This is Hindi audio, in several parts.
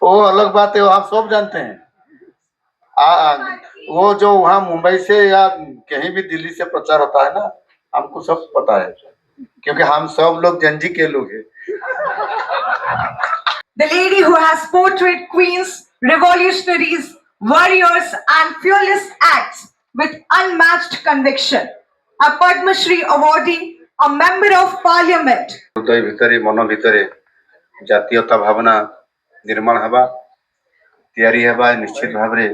वो अलग बात है, वो आप सब जानते हैं। वो जो वहाँ मुंबई से या कहीं भी दिल्ली से प्रचार होता है ना, हमको सब पता है, क्योंकि हम सब लोग जंजी के लोग हैं। The lady who has portrayed queens, revolutionaries, warriors, and fearless acts with unmatched conviction. A Padma Shri awardee, a member of parliament. हृदय भितरे मन भितरे जातीयता भावना निर्माण हवा तैयारी हवा निश्चित भाव रे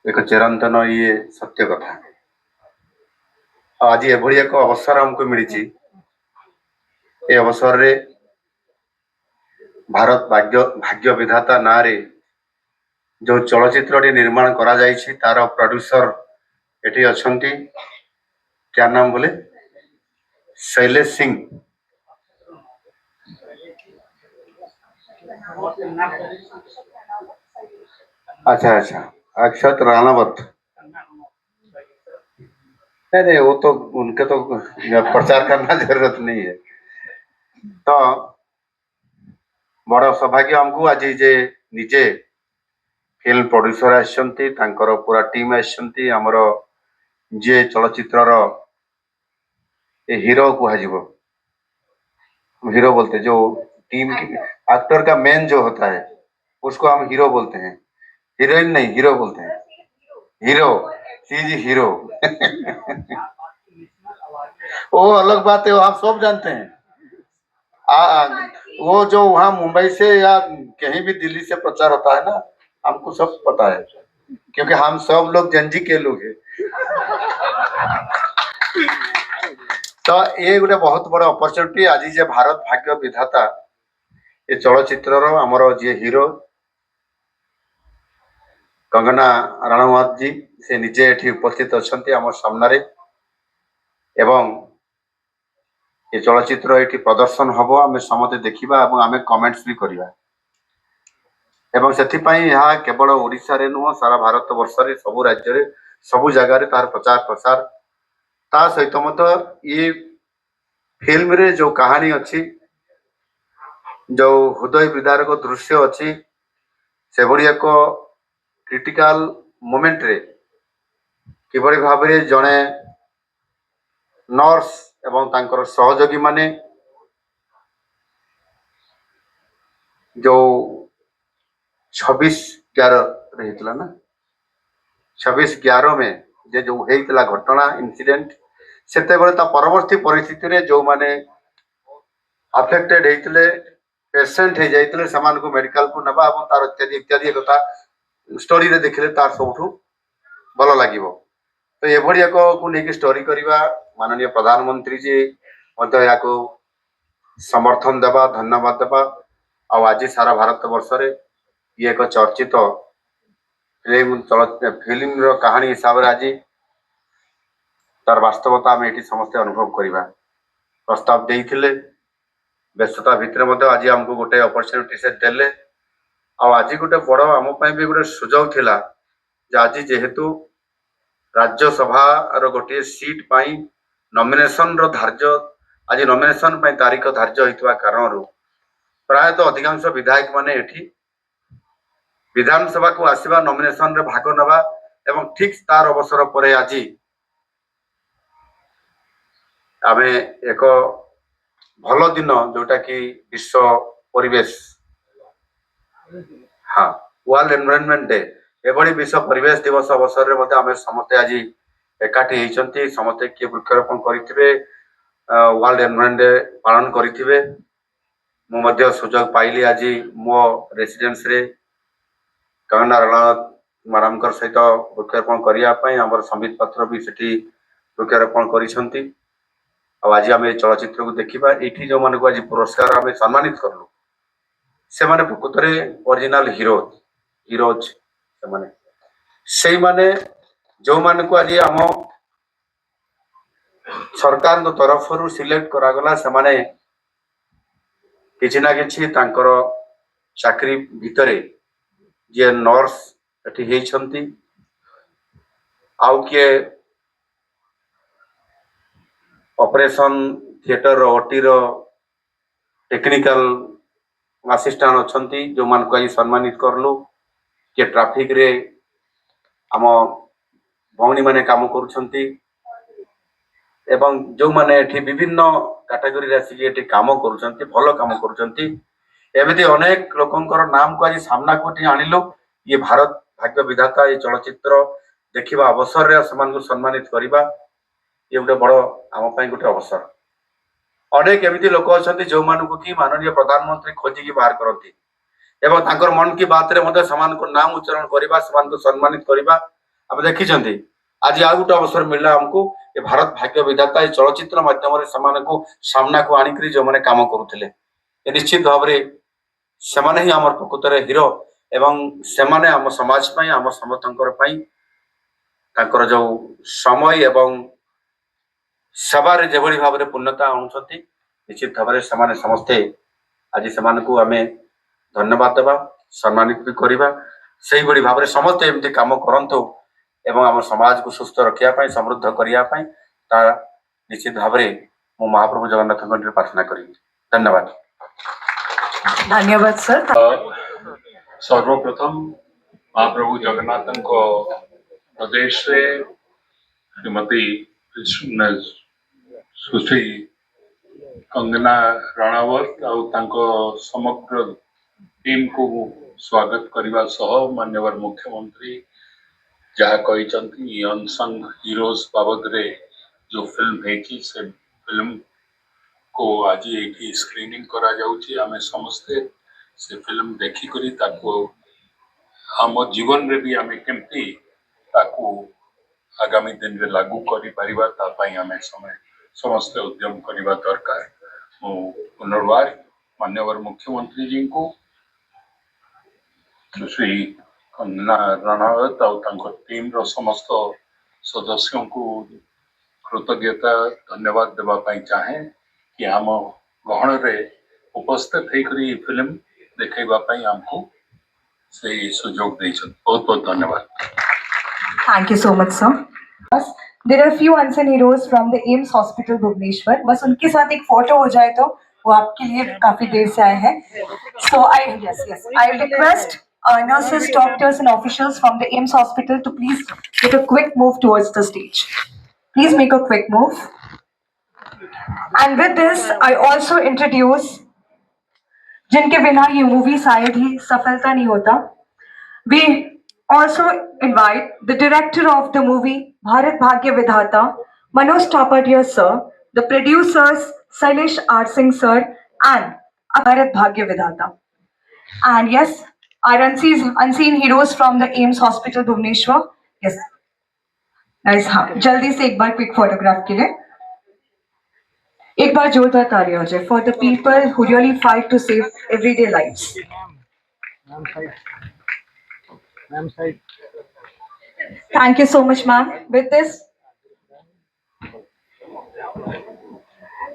एक चिरंतन ये सत्य कथा। आज एभली एक अवसर हमको मिली। ए अवसर रे भारत भाग्य विधाता ना रे जो चलचित्र निर्माण करा जायछि तार प्रोड्यूसर एठी अछंती। क्या नाम बोले? शैलेश सिंह। अच्छा अच्छा, अक्षत राणावत। नहीं, वो तो उनके तो प्रचार करना जरूरत नहीं है। तो बड़ सौभाग्य हमको आज जे निजे फिल्म प्रोड्यूसर आसछंती, तांकर पूरा टीम आसछंती। हमर जे चलचित्रर ए हीरो कुहाजिबो, हीरो बोलते जो टीम एक्टर का मेन जो होता है उसको हम हीरो बोलते हैं। हीरोइन नहीं, हीरो बोलते हैं। हीरो, सी जी हीरो। वो अलग बात है, वो आप सब जानते हैं। वो जो वहाँ मुंबई से या कहीं भी दिल्ली से प्रचार होता है ना, हमको सब पता है, क्योंकि हम सब लोग जंजी के लोग हैं। तो ये गोटे बहुत बड़ अपॉर्चुनिटी आज जे भारत भाग्य विधाता ये चलचित्र आमर जी हीरो कंगना राणावत जी से निजे एठी उपस्थित अच्छा आम सामने एवं ये चलचित्र ये प्रदर्शन हम आम समझे देखा आम कमेंट्स भी करवा एवं से केवल ओडिशा रे नुह सारा भारत वर्ष रे सबु राज्य रे सबु जगार तार प्रचार प्रसार ता सहित मत ये फिल्म रे जो कहानी अच्छी जो हृदय विदारक दृश्य अच्छी से भली एक क्रिटिकल मोमेंट रे किभली भाव रे जड़े नर्स एवं तांकर सहयोगी माने जो 26/11 रही ना 26/11 में जे जो होता घटना इनसीडेंट से परवर्ती परिस्थिति रे जो माने अफेक्टेड होते पेसेंट हो जाते मेडिकल को नवा तार इत्यादि इत्यादि कथा स्टोरी रे देखले तार सबुठू भल लगे। तो ये एक को लेकिन स्टोरी करवा माननीय प्रधानमंत्री जी या समर्थन देवा धन्यवाद देवा। आज सारा भारत वर्ष रे ये एक चर्चित फिल्म कहानी हिसाब से आज तार वास्तवता आम ये समस्ते अनुभव करवा प्रस्ताव देते व्यस्तता भितर आज आमको गोटे अपॉर्चुनिटी से देले। आज गोटे बड़ आम भी गोटे सुजोग थिला आज जेहेतु राज्यसभा गोटे सीट पाई नॉमिनेशन रो धार्य आज नॉमिनेशन पाई तारीख धार्य होता कारण प्रायतः अधिकांश विधायक माने एठी विधानसभा को आसवा नॉमिनेशन रे भाग नवा एवं ठीक तार अवसर पर आज आम एक भल दिन जोटा कि विश्व परिवेश हाँ वर्ल्ड एनवायरनमेंट डे एभली विश्व परिवेश दिवस अवसर में आम समस्ते आज एकाठी होती समस्ते किए वृक्षारोपण करेंगे वर्ल्ड एनवायरनमेंट डे पालन करेंगे। मु सुजोग पाइली आज मो रेसिडेंस रे कंगना राणावत मैडम सहित वृक्षारोपण करने आम संबित पात्र भी सेठी वृक्षारोपण कर आज आम चलचित्र को देखा ये जो मान को आज पुरस्कार आम सम्मानित कलु से माने प्रकृत में ओरिजिनल हीरोज से माने जो मान को आज आम सरकार तरफ सिलेक्ट करागला से माने किसी ना किसी तांकर चाकरी भितरे जे नर्स एठी हेइछंती आउ किए ऑपरेशन थिएटर ओटी रो टेक्निकल ଆସିଷ୍ଟାଣ୍ଟ ଅଛନ୍ତି ଯେଉଁମାନଙ୍କୁ ଆଜି ସମ୍ମାନିତ କରଲୁ କିଏ ଟ୍ରାଫିକରେ ଆମ ଭଉଣୀମାନେ କାମ କରୁଛନ୍ତି ଏବଂ ଯେଉଁମାନେ ଏଠି ବିଭିନ୍ନ କାଟାଗୋରୀରେ ଆସିକି ଏଠି କାମ କରୁଛନ୍ତି ଭଲ କାମ କରୁଛନ୍ତି ଏମିତି ଅନେକ ଲୋକଙ୍କର ନାମକୁ ଆଜି ସାମ୍ନାକୁ ଏଠି ଆଣିଲୁ ଇଏ ଭାରତ ଭାଗ୍ୟ ବିଧାତା ଏ ଚଳଚ୍ଚିତ୍ର ଦେଖିବା ଅବସରରେ ସେମାନଙ୍କୁ ସମ୍ମାନିତ କରିବା ଇଏ ଗୋଟେ ବଡ଼ ଆମ ପାଇଁ ଗୋଟେ ଅବସର ଅନେକ ଏମିତି ଲୋକ ଅଛନ୍ତି ଯେଉଁମାନଙ୍କୁ କି ମାନନୀୟ ପ୍ରଧାନମନ୍ତ୍ରୀ ଖୋଜିକି ବାହାର କରନ୍ତି ଏବଂ ତାଙ୍କର ମନ କି ବାତରେ ମଧ୍ୟ ସେମାନଙ୍କ ନାମ ଉଚ୍ଚାରଣ କରିବା ସେମାନଙ୍କୁ ସମ୍ମାନିତ କରିବା ଆମେ ଦେଖିଛନ୍ତି ଆଜି ଆଉ ଗୋଟେ ଅବସର ମିଳିଲା ଆମକୁ ଏ ଭାରତ ଭାଗ୍ୟ ବିଧାତା ଏ ଚଳଚ୍ଚିତ୍ର ମାଧ୍ୟମରେ ସେମାନଙ୍କୁ ସାମ୍ନାକୁ ଆଣିକରି ଯେଉଁମାନେ କାମ କରୁଥିଲେ ଏ ନିଶ୍ଚିତ ଭାବରେ ସେମାନେ ହିଁ ଆମର ପ୍ରକୃତରେ ହିରୋ ଏବଂ ସେମାନେ ଆମ ସମାଜ ପାଇଁ ଆମ ସମସ୍ତଙ୍କର ପାଇଁ ତାଙ୍କର ଯେଉଁ ସମୟ ଏବଂ ସେବାରେ ଯେଭଳି ଭାବରେ ପୂର୍ଣ୍ଣତା ଆଣୁଛନ୍ତି ନିଶ୍ଚିତ ଭାବରେ ସେମାନେ ସମସ୍ତେ ଆଜି ସେମାନଙ୍କୁ ଆମେ ଧନ୍ୟବାଦ ଦେବା ସମ୍ମାନିତ ବି କରିବା ସେଇଭଳି ଭାବରେ ସମସ୍ତେ ଏମିତି କାମ କରନ୍ତୁ ଏବଂ ଆମ ସମାଜକୁ ସୁସ୍ଥ ରଖିବା ପାଇଁ ସମୃଦ୍ଧ କରିବା ପାଇଁ ତା ନିଶ୍ଚିତ ଭାବରେ ମୁଁ ମହାପ୍ରଭୁ ଜଗନ୍ନାଥଙ୍କ ନିକଟରେ ପ୍ରାର୍ଥନା କରିବି ଧନ୍ୟବାଦ धन्यवाद सर सर्वप्रथम महाप्रभु जगन्नाथ प्रदेश से श्रीमती सुश्री कंगना राणावत और समग्र टीम को स्वागत करने सह माननीय मुख्यमंत्री जहाँ कही अनसंग हीरोज बाबद रे जो फिल्म है से फिल्म को आज ये स्क्रीनिंग करा जाउची आमे समस्ते से फिल्म देखी करी ताको हम जीवन रे भी आमे केमती ताको आगामी दिन रे लागू करी परिबा ता पई आमे समय समस्त उद्यम करिबा दरकार मु पुनर्बार माननीय मुख्यमंत्री जी को श्री कंगना राणावत और तांको टीम रो समस्त सदस्यों को कृतज्ञता धन्यवाद देबा पई चाहे कि आम गहन रे उपस्थित होकर फिल्म देखा आमको से सुजोग देछन बहुत बहुत धन्यवाद thank you so much sir बस there are few unsung heroes from the AIIMS hospital Bhubaneswar बस उनके साथ एक फोटो हो जाए तो वो आपके लिए काफी देर से आए हैं so I request nurses, doctors and officials from the AIMS hospital to please make a quick move towards the stage. Please make a quick move. And with this, I also introduce जिनके बिना ये मूवी शायद ही सफलता नहीं होता. We also invite the director of the movie Bharat Bhagya Vidhata Manoj Tapadia sir, the producers Sailesh R Singh sir and Bharat Bhagya Vidhata. And yes, our unseen heroes from the AIMS Hospital Bhubaneswar. Yes. Guys, हाँ जल्दी से एक बार क्विक फोटोग्राफ के लिए एक बार जोरदार ताली हो जाए for the people who really fight to save everyday lives. Ma'am side. Thank you so much, ma'am. With this,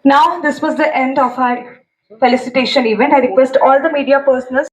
now this was the end of our felicitation event. I request all the media personnel